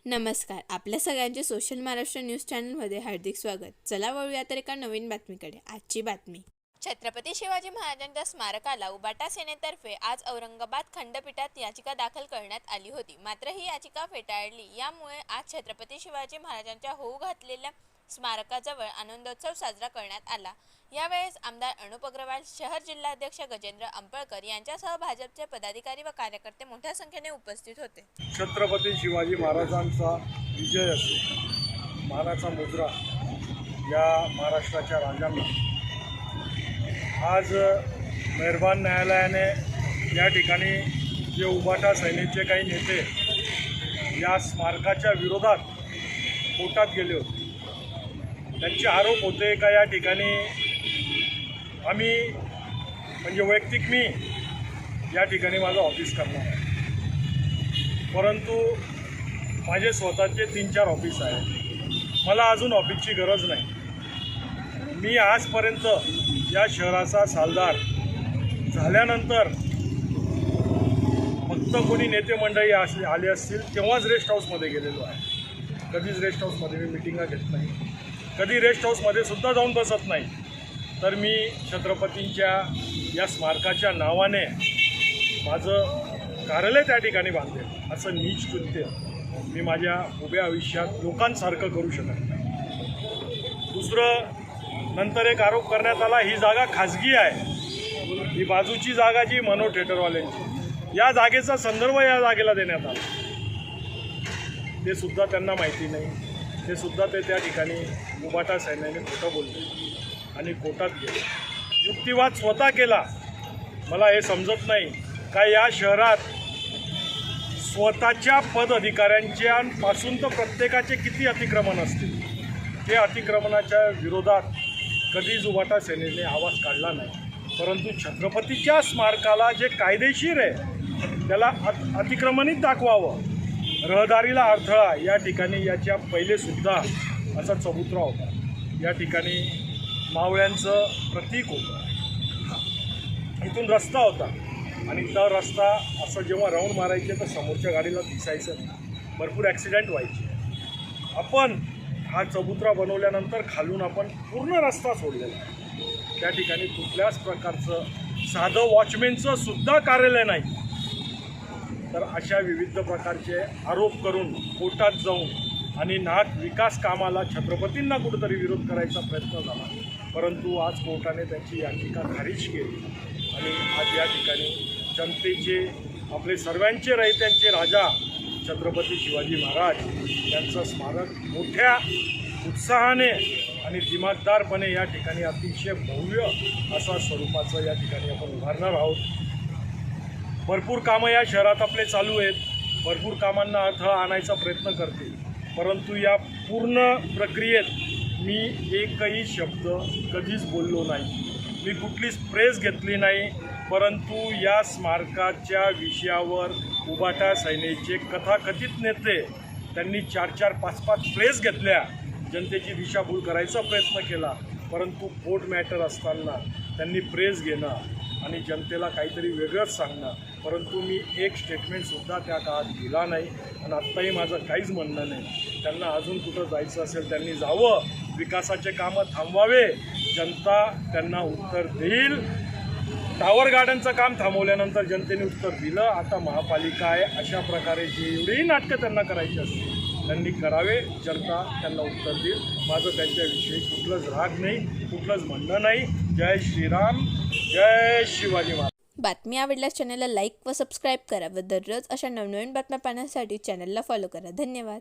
नमस्कार. आपल्या सगळ्यांचे सोशल महाराष्ट्र न्यूज चॅनलमध्ये हार्दिक स्वागत. चला वळूया तर एका नवीन बातमीकडे. आजची बातमी. छत्रपती शिवाजी महाराजांच्या स्मारकाला उबाटा सेनेतर्फे आज औरंगाबाद खंडपीठात याचिका दाखल करण्यात आली होती. मात्र ही याचिका फेटाळली. यामुळे आज छत्रपती शिवाजी महाराजांच्या होऊ घातलेल्या स्मारकाजवळ आनंदोत्सव साजरा करण्यात आला. यावेळेस आमदार अनुप अग्रवाल, शहर जिल्हाध्यक्ष गजेंद्र अंपळकर यांच्यासह भाजपचे पदाधिकारी व कार्यकर्ते मोठ्या संख्येने उपस्थित होते. छत्रपती शिवाजी महाराजांचा विजय असो, मानाचा मुद्रा या महाराष्ट्राच्या राजांना आज मेहरबान न्यायालयाने या ठिकाणी जे उबाटा सैनिकचे काही नेते या स्मारकाच्या विरोधात कोर्टात गेले होते, त्यांचे आरोप होते का या ठिकाणी आम्ही म्हणजे वैयक्तिक मी या ठिकाणी माझं ऑफिस करणार आहे, परंतु माझे स्वतःचे 3-4 ऑफिस आहेत, मला अजून ऑफिसची गरज नाही. मी आजपर्यंत या शहराचा सालदार झाल्यानंतर फक्त कोणी नेते मंडळी आले असतील तेव्हाच रेस्ट हाऊसमध्ये गेलेलो आहे. कधीच रेस्ट हाऊसमध्ये मी मिटिंगा घेत नाही, कधी रेस्ट हाऊसमध्ये सुद्धा जाऊन बसत नाही. तर मी छत्रपतींच्या या स्मारकाच्या नावाने माझं कार्यालय त्या ठिकाणी बांधेल असं नीच कृत्य मी माझ्या उभ्या आयुष्यात लोकांसारखं करू शकत नाही. दुसरं, नंतर एक आरोप करण्यात आला ही जागा खाजगी आहे, ही बाजूची जागा जी मनोहर थिएटरवाल्यांची, या जागेचा संदर्भ या जागेला देण्यात आला, ते सुद्धा त्यांना माहिती नाही. ते सुद्धा त्या ठिकाणी उबाटा सैन्याने खोटं बोलले आणि कोर्टात गेले, युक्तिवाद स्वतः केला. मला हे समजत नाही का या शहरात स्वतःच्या पद अधिकाऱ्यांच्यापासून तर प्रत्येकाचे किती अतिक्रमण असतील, ते अतिक्रमणाच्या विरोधात कधीच उबाटा सेनेने आवाज काढला नाही. परंतु छत्रपतीच्या स्मारकाला जे कायदेशीर आहे त्याला अतिक्रमणित दाखवावं. रहदारीला अडथळा या ठिकाणी याच्या पहिलेसुद्धा असा चबुतरा होता, या ठिकाणी मावळ्यांचं प्रतीक होतं, इथून रस्ता होता आणि तो रस्ता असं जेव्हा राऊंड मारायचे तर समोरच्या गाडीला दिसायचं नाही, भरपूर ॲक्सिडेंट व्हायचे. आपण हा चबुतरा बनवल्यानंतर खालून आपण पूर्ण रस्ता सोडलेला आहे, त्या ठिकाणी कुठल्याच प्रकारचं साधं वॉचमॅनचं सुद्धा कार्यालय नाही. तर अशा विविध प्रकारचे आरोप करून कोर्टात जाऊन आणि नाक विकास कामाला छत्रपतींना कुठंतरी विरोध करायचा प्रयत्न झाला, परंतु आज कोर्टाने त्यांची याचिका खारिज केली आणि आज या ठिकाणी जनतेचे, आपले सर्वांचे रहित्यांचे राजा छत्रपती शिवाजी महाराज यांचं स्मारक मोठ्या उत्साहाने आणि दिमागदारपणे या ठिकाणी अतिशय भव्य असा स्वरूपाचं या ठिकाणी आपण उभारणार आहोत. भरपूर कामं या शहरात आपले चालू आहेत, भरपूर कामांना अडथळा आणायचा प्रयत्न करतील, परंतु या पूर्ण प्रक्रियेत मी एकही शब्द कधीच बोललो नाही, मी कुठलीच प्रेस घेतली नाही. परंतु या स्मारकाच्या विषयावर उबाटा सैनेचे कथाकथित नेते त्यांनी 4-4, 5-5 प्रेस घेतल्या, जनतेची दिशाभूल करायचा प्रयत्न केला, परंतु कोर्ट मॅटर असताना त्यांनी प्रेस घेणं आणि जनतेला काहीतरी वेगळंच सांगणं, परंतु मी एक स्टेटमेंटसुद्धा त्या काळात दिला नाही आणि आत्ताही माझं काहीच म्हणणं नाही. त्यांना अजून कुठं जायचं असेल त्यांनी जावं, विकासाचे कामं थांबवावे, जनता त्यांना उत्तर देईल. टावर गार्डनचं काम थांबवल्यानंतर जनतेने उत्तर दिलं, आता महापालिका आहे, अशा प्रकारे जेवढेही नाटकं त्यांना करायची असतील त्यांनी करावे, जनता त्यांना उत्तर देईल. माझं त्यांच्याविषयी कुठलंच राग नाही, कुठलंच म्हणणं नाही. जय श्रीराम, जय शिवाजी महाराज. बातमी आवडल्यास चॅनलला लाईक व सबस्क्राईब करा व दररोज अशा नवनवीन बातम्या पाहण्यासाठी चॅनलला फॉलो करा. धन्यवाद.